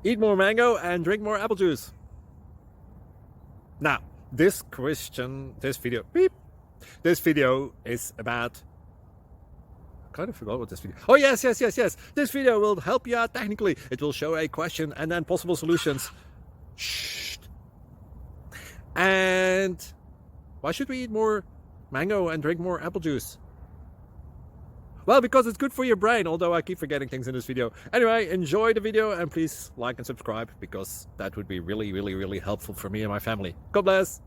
Eat more mango and drink more apple juice. Now, this video is about, I kind of forgot what this video. Oh, yes. This video will help you out technically. It will show a question and then possible solutions. Shh. And why should we eat more mango and drink more apple juice? Well, because it's good for your brain, although I keep forgetting things in this video. Anyway, enjoy the video and please like and subscribe, because that would be really helpful for me and my family. God bless!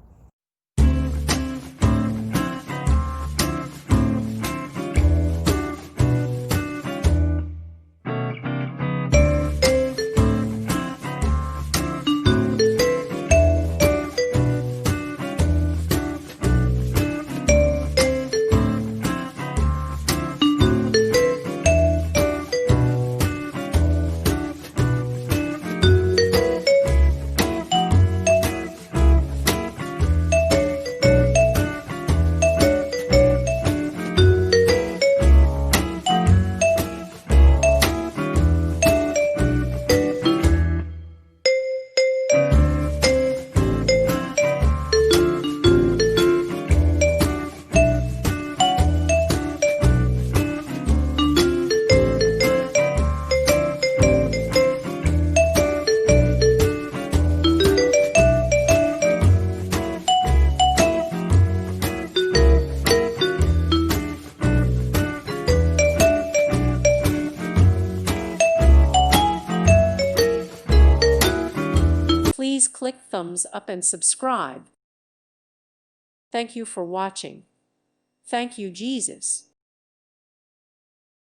Please click thumbs up and subscribe. Thank you for watching. Thank you, Jesus.